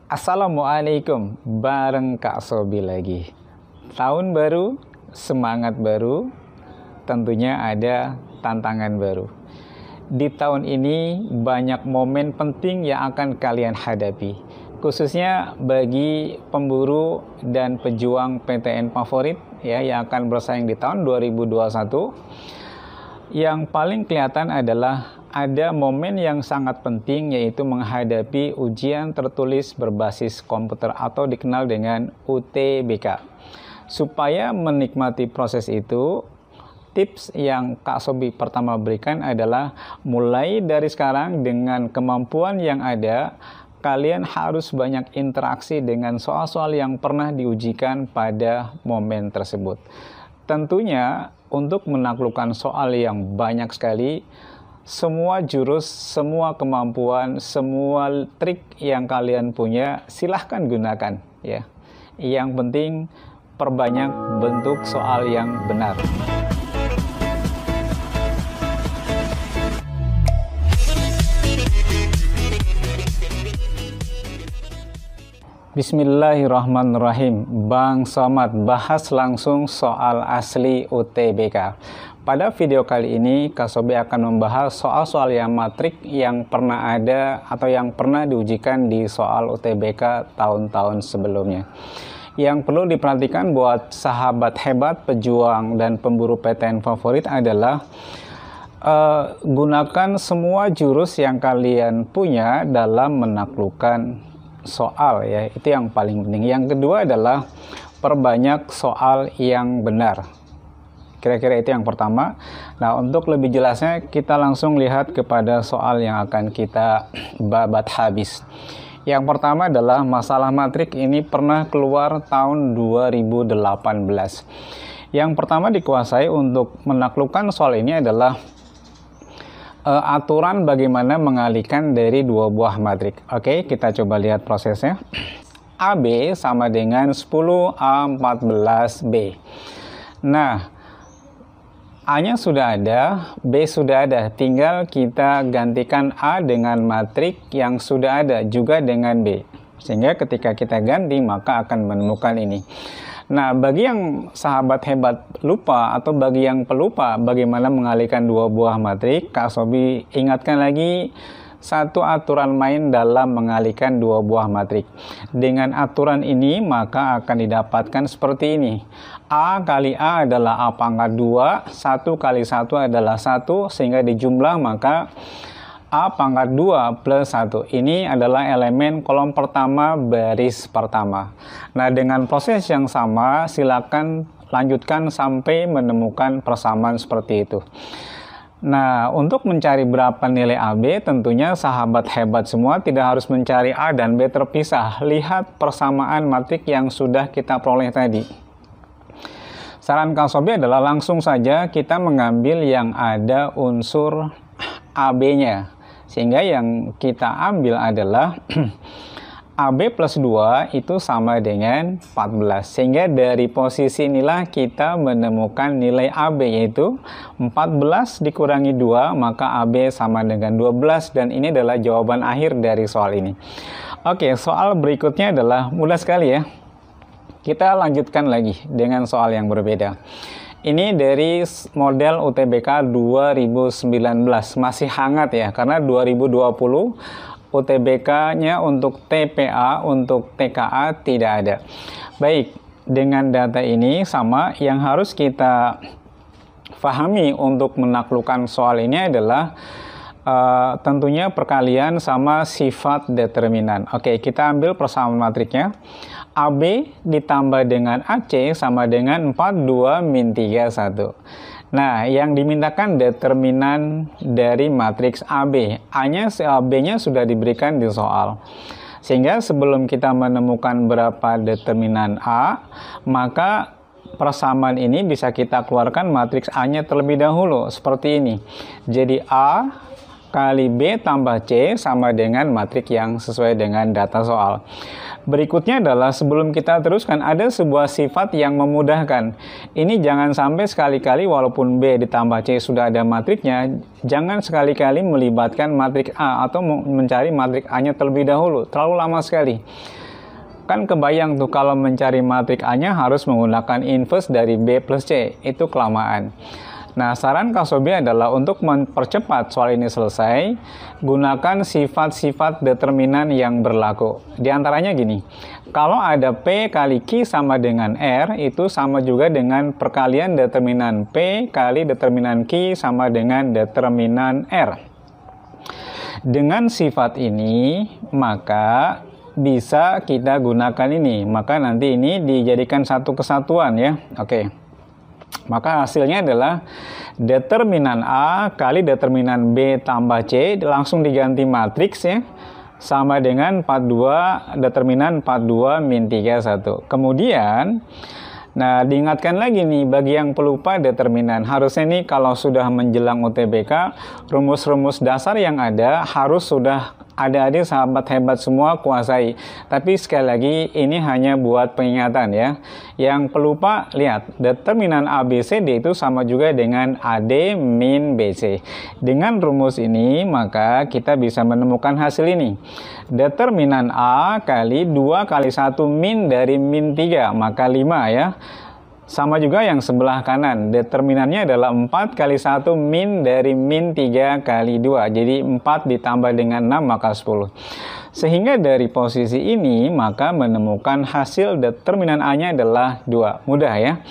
Assalamualaikum, bareng Kak Sobi lagi. Tahun baru, semangat baru, tentunya ada tantangan baru. Di tahun ini banyak momen penting yang akan kalian hadapi, khususnya bagi pemburu dan pejuang PTN favorit ya yang akan bersaing di tahun 2021. Yang paling kelihatan adalah ada momen yang sangat penting, yaitu menghadapi ujian tertulis berbasis komputer atau dikenal dengan UTBK. Supaya menikmati proses itu, tips yang Kak Sobi pertama berikan adalah mulai dari sekarang dengan kemampuan yang ada, kalian harus banyak interaksi dengan soal-soal yang pernah diujikan pada momen tersebut. Tentunya untuk menaklukkan soal yang banyak sekali, semua jurus, semua kemampuan, semua trik yang kalian punya silahkan gunakan ya. Yang penting perbanyak bentuk soal yang benar. Bismillahirrahmanirrahim. Bang Somad bahas langsung soal asli UTBK. Pada video kali ini, Kak Sobi akan membahas soal-soal yang matrik yang pernah ada atau yang pernah diujikan di soal UTBK tahun-tahun sebelumnya. Yang perlu diperhatikan buat sahabat hebat, pejuang, dan pemburu PTN favorit adalah gunakan semua jurus yang kalian punya dalam menaklukkan soal ya, itu yang paling penting. Yang kedua adalah perbanyak soal yang benar. Kira-kira itu yang pertama. Nah, untuk lebih jelasnya kita langsung lihat kepada soal yang akan kita babat habis. Yang pertama adalah masalah matrik ini pernah keluar tahun 2018. Yang pertama dikuasai untuk menaklukkan soal ini adalah aturan bagaimana mengalihkan dari dua buah matrik. Oke, kita coba lihat prosesnya. AB sama dengan 10A14B. Nah, A-nya sudah ada, B sudah ada. Tinggal kita gantikan A dengan matrik yang sudah ada, juga dengan B. Sehingga ketika kita ganti, maka akan menemukan ini. Nah, bagi yang sahabat hebat lupa atau bagi yang pelupa bagaimana mengalihkan dua buah matrik, Kak Sobi ingatkan lagi satu aturan main dalam mengalihkan dua buah matrik. Dengan aturan ini maka akan didapatkan seperti ini. A kali A adalah A pangkat 2, 1 kali 1 adalah 1, sehingga dijumlah maka A pangkat 2 plus 1. Ini adalah elemen kolom pertama baris pertama. Nah, dengan proses yang sama silakan lanjutkan sampai menemukan persamaan seperti itu. Nah, untuk mencari berapa nilai AB, tentunya sahabat hebat semua tidak harus mencari A dan B terpisah. Lihat persamaan matrik yang sudah kita peroleh tadi. Saran Kak Sobi adalah langsung saja kita mengambil yang ada unsur AB-nya. Sehingga yang kita ambil adalah AB plus 2 itu sama dengan 14. Sehingga dari posisi inilah kita menemukan nilai AB, yaitu 14 dikurangi 2, maka AB sama dengan 12. Dan ini adalah jawaban akhir dari soal ini. Oke, soal berikutnya adalah mudah sekali ya. Kita lanjutkan lagi dengan soal yang berbeda. Ini dari model UTBK 2019. Masih hangat ya, karena 2020 UTBK-nya untuk TPA, untuk TKA tidak ada. Baik, dengan data ini sama, yang harus kita pahami untuk menaklukkan soal ini adalah tentunya perkalian sama sifat determinan. Oke, kita ambil persamaan matriknya. AB ditambah dengan AC sama dengan 4, 2, min 3, 1. Nah, yang dimintakan determinan dari matriks AB. B-nya sudah diberikan di soal. Sehingga sebelum kita menemukan berapa determinan A, maka persamaan ini bisa kita keluarkan matriks A-nya terlebih dahulu. Seperti ini. Jadi A kali B tambah C sama dengan matrik yang sesuai dengan data soal. Berikutnya adalah sebelum kita teruskan ada sebuah sifat yang memudahkan. Ini jangan sampai sekali-kali walaupun B ditambah C sudah ada matriknya, jangan sekali-kali melibatkan matrik A atau mencari matrik A-nya terlebih dahulu. Terlalu lama sekali. Kan kebayang tuh kalau mencari matrik A-nya harus menggunakan inverse dari B plus C. Itu kelamaan. Nah, saran Kak Sobi adalah untuk mempercepat soal ini selesai, gunakan sifat-sifat determinan yang berlaku. Di antaranya gini, kalau ada P kali Q sama dengan R, itu sama juga dengan perkalian determinan P kali determinan Q sama dengan determinan R. Dengan sifat ini, maka bisa kita gunakan ini. Maka nanti ini dijadikan satu kesatuan ya. Oke. Maka hasilnya adalah determinan A kali determinan B tambah C, langsung diganti matriks ya, sama dengan 42, determinan 42 min 31. Kemudian, nah diingatkan lagi nih, bagi yang pelupa determinan, harusnya nih kalau sudah menjelang UTBK, rumus-rumus dasar yang ada harus sudah adik-adik sahabat hebat semua kuasai. Tapi sekali lagi ini hanya buat pengingatan ya. Yang pelupa lihat, determinan ABCD itu sama juga dengan AD min BC. Dengan rumus ini maka kita bisa menemukan hasil ini. Determinan A kali 2 kali 1 min dari min 3, maka 5 ya. Sama juga yang sebelah kanan, determinannya adalah 4 kali 1 min dari min 3 kali 2. Jadi 4 ditambah dengan 6 maka 10. Sehingga dari posisi ini maka menemukan hasil determinan A-nya adalah 2. Mudah ya.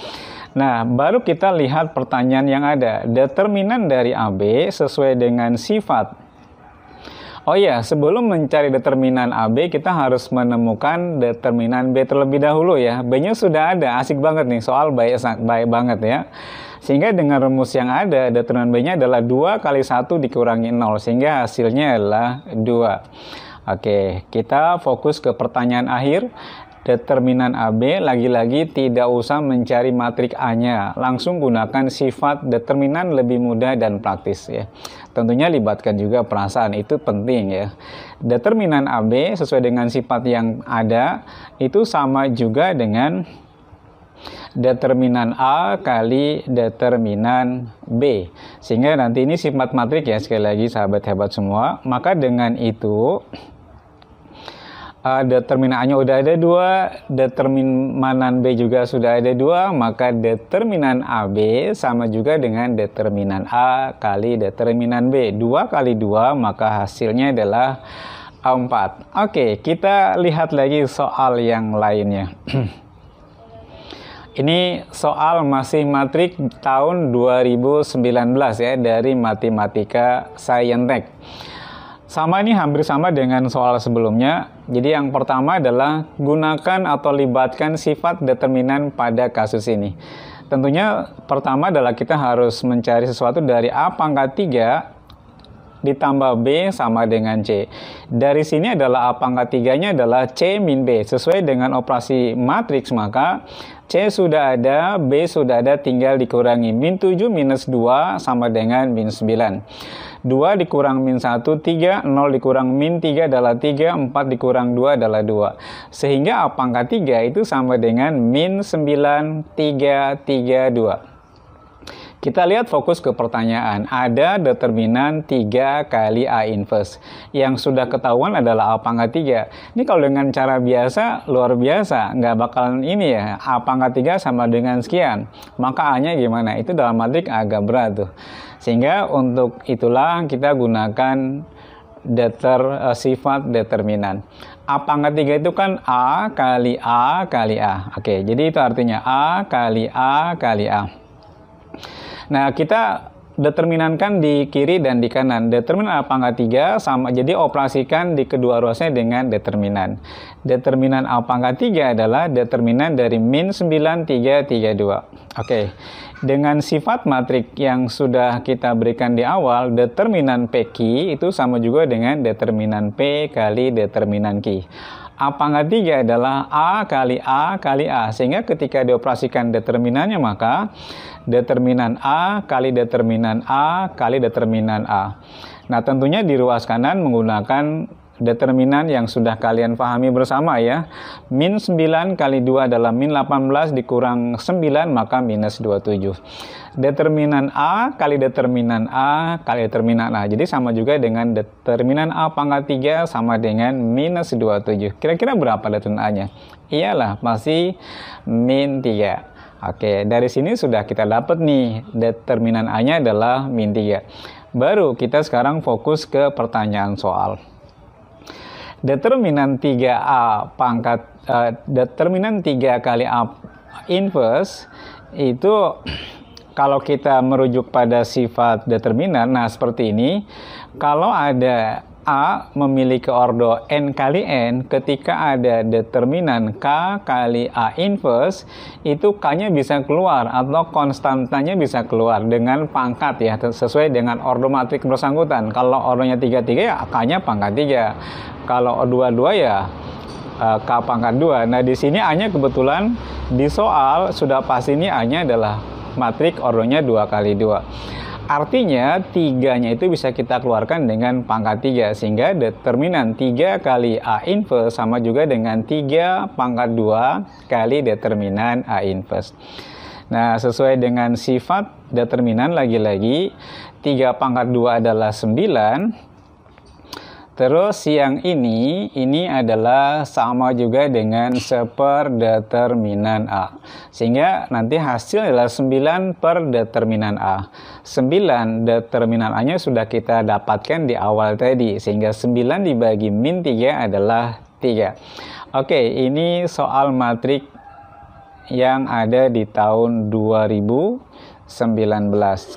Nah, baru kita lihat pertanyaan yang ada. Determinan dari AB sesuai dengan sifat. Oh iya, sebelum mencari determinan AB, kita harus menemukan determinan B terlebih dahulu ya. B-nya sudah ada, asik banget nih, soal baik banget ya. Sehingga dengan rumus yang ada, determinan B-nya adalah 2 kali 1 dikurangi 0, sehingga hasilnya adalah 2. Oke, kita fokus ke pertanyaan akhir. Determinan AB, lagi-lagi tidak usah mencari matrik A-nya, langsung gunakan sifat determinan, lebih mudah dan praktis ya. Tentunya libatkan juga perasaan, itu penting ya. Determinan AB sesuai dengan sifat yang ada, itu sama juga dengan determinan A kali determinan B. Sehingga nanti ini sifat matrik ya, sekali lagi sahabat hebat semua. Maka dengan itu determinan A-nya udah ada 2, determinan B juga sudah ada 2, maka determinan AB sama juga dengan determinan A kali determinan B. 2 kali 2, maka hasilnya adalah 4. Oke, kita lihat lagi soal yang lainnya. Ini soal masih matrik tahun 2019 ya, dari Matematika Saintek. Sama, ini hampir sama dengan soal sebelumnya. Jadi yang pertama adalah gunakan atau libatkan sifat determinan pada kasus ini. Tentunya pertama adalah kita harus mencari sesuatu dari A pangkat 3 ditambah B sama dengan C. Dari sini adalah A pangkat 3-nya adalah C min B. Sesuai dengan operasi matriks maka C sudah ada, B sudah ada, tinggal dikurangi. Min 7 minus 2 sama dengan min 9. 2 dikurang min 1, 3, 0 dikurang min 3 adalah 3, 4 dikurang 2 adalah 2. Sehingga A pangkat 3 itu sama dengan min 9, 3, 3, 2. Kita lihat fokus ke pertanyaan. Ada determinan 3 kali A inverse. Yang sudah ketahuan adalah A pangkat 3. Ini kalau dengan cara biasa, luar biasa. Nggak bakalan ini ya, A pangkat 3 sama dengan sekian. Maka A-nya gimana? Itu dalam matrik agak berat tuh. Sehingga untuk itulah kita gunakan sifat determinan. A pangkat 3 itu kan A kali A kali A. Oke, jadi itu artinya A kali A kali A. Nah, kita determinankan di kiri dan di kanan. Determinan A pangkat 3 sama, jadi operasikan di kedua ruasnya dengan determinan. Determinan A pangkat 3 adalah determinan dari min 9, 3, 3, 2. Oke. Dengan sifat matrik yang sudah kita berikan di awal, determinan PQ itu sama juga dengan determinan P kali determinan Q. A pangkat 3 adalah A kali A kali A. Sehingga ketika dioperasikan determinannya maka determinan A kali determinan A kali determinan A. Nah, tentunya di ruas kanan menggunakan determinan yang sudah kalian pahami bersama ya. Min 9 kali 2 adalah min 18 dikurang 9 maka minus 27. Determinan A kali determinan A kali determinan A. Jadi sama juga dengan determinan A pangkat 3 sama dengan minus 27. Kira-kira berapa determinan A-nya? Iyalah, pasti min 3. Oke, dari sini sudah kita dapat nih determinan A-nya adalah min 3. Baru kita sekarang fokus ke pertanyaan soal. Determinan 3A determinan 3 kali A inverse itu kalau kita merujuk pada sifat determinan, nah seperti ini. Kalau ada A memiliki ordo n kali n, ketika ada determinan K kali A inverse, itu K-nya bisa keluar atau konstantanya bisa keluar dengan pangkat ya, sesuai dengan ordo matrik bersangkutan. Kalau ordonya 3-3 ya K-nya pangkat 3. Kalau 2-2 ya K pangkat 2. Nah di sini A-nya kebetulan di soal sudah pasti ini A-nya adalah matrik ordonya 2 kali 2. Artinya 3-nya itu bisa kita keluarkan dengan pangkat 3, sehingga determinan 3 kali A inverse sama juga dengan 3 pangkat 2 kali determinan A inverse. Nah, sesuai dengan sifat determinan lagi-lagi 3 pangkat 2 adalah 9. Terus yang ini adalah sama juga dengan seperdeterminan A. Sehingga nanti hasil adalah 9 per determinan A. 9 determinan A-nya sudah kita dapatkan di awal tadi. Sehingga 9 dibagi min 3 adalah 3. Oke, ini soal matrik yang ada di tahun 2019.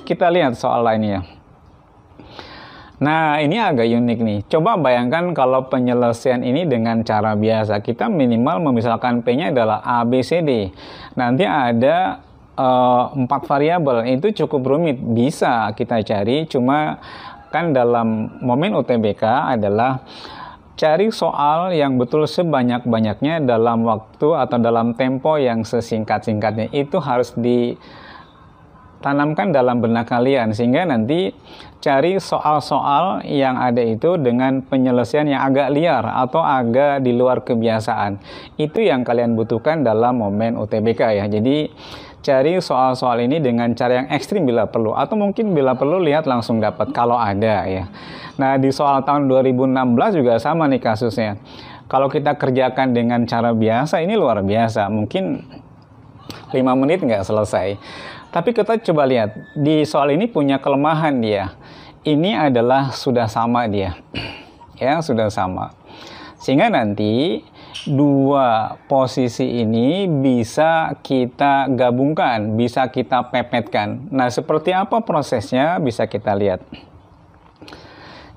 Kita lihat soal lainnya. Nah, ini agak unik nih. Coba bayangkan kalau penyelesaian ini dengan cara biasa. Kita minimal memisalkan P-nya adalah A, B, C, D. Nanti ada 4 variabel. Itu cukup rumit. Bisa kita cari, cuma kan dalam momen UTBK adalah cari soal yang betul sebanyak-banyaknya dalam waktu atau dalam tempo yang sesingkat-singkatnya. Itu harus ditanamkan dalam benak kalian, sehingga nanti cari soal-soal yang ada itu dengan penyelesaian yang agak liar atau agak di luar kebiasaan. Itu yang kalian butuhkan dalam momen UTBK ya. Jadi cari soal-soal ini dengan cara yang ekstrim bila perlu, atau mungkin bila perlu lihat langsung dapat kalau ada ya. Nah, di soal tahun 2016 juga sama nih kasusnya. Kalau kita kerjakan dengan cara biasa, ini luar biasa. Mungkin 5 menit nggak selesai. Tapi kita coba lihat, di soal ini punya kelemahan dia. Ini adalah sudah sama dia. Ya, sudah sama. Sehingga nanti dua posisi ini bisa kita gabungkan, bisa kita pepetkan. Nah, seperti apa prosesnya bisa kita lihat.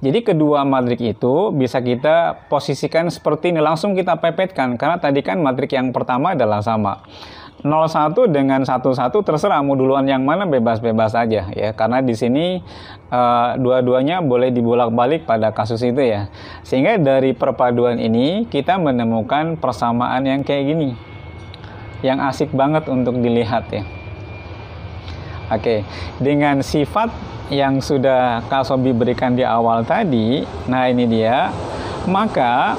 Jadi kedua matrik itu bisa kita posisikan seperti ini, langsung kita pepetkan. Karena tadi kan matrik yang pertama adalah sama. 01 dengan 11 terserah mau duluan yang mana, bebas-bebas aja ya, karena di sini dua-duanya boleh dibolak-balik pada kasus itu ya. Sehingga dari perpaduan ini kita menemukan persamaan yang kayak gini, yang asik banget untuk dilihat ya. Oke, dengan sifat yang sudah Kak Sobi berikan di awal tadi, nah ini dia, maka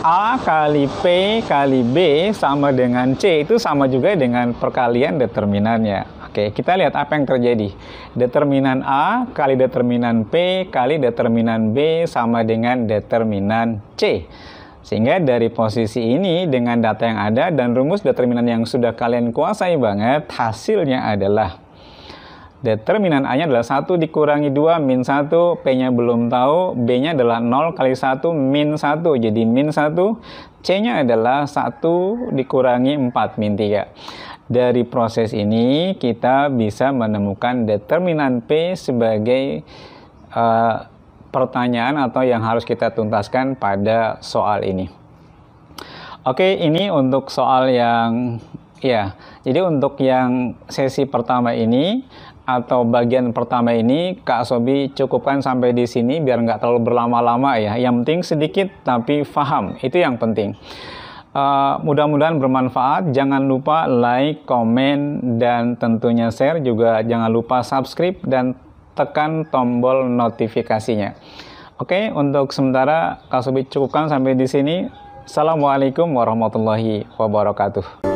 A kali P kali B sama dengan C, itu sama juga dengan perkalian determinannya. Oke, kita lihat apa yang terjadi. Determinan A kali determinan P kali determinan B sama dengan determinan C. Sehingga dari posisi ini dengan data yang ada dan rumus determinan yang sudah kalian kuasai banget, hasilnya adalah determinan A-nya adalah 1 dikurangi 2 min 1, P-nya belum tahu, B-nya adalah 0 kali 1 min 1, jadi min 1, C-nya adalah 1 dikurangi 4 min 3. Dari proses ini kita bisa menemukan determinan P sebagai pertanyaan atau yang harus kita tuntaskan pada soal ini. Oke, ini untuk soal yang ya, jadi untuk yang sesi pertama ini atau bagian pertama ini Kak Sobi cukupkan sampai di sini biar nggak terlalu berlama-lama ya. Yang penting sedikit tapi paham, itu yang penting. Mudah-mudahan bermanfaat. Jangan lupa like, komen, dan tentunya share. Juga jangan lupa subscribe dan tekan tombol notifikasinya. Oke, untuk sementara Kak Sobi cukupkan sampai di sini. Assalamualaikum warahmatullahi wabarakatuh.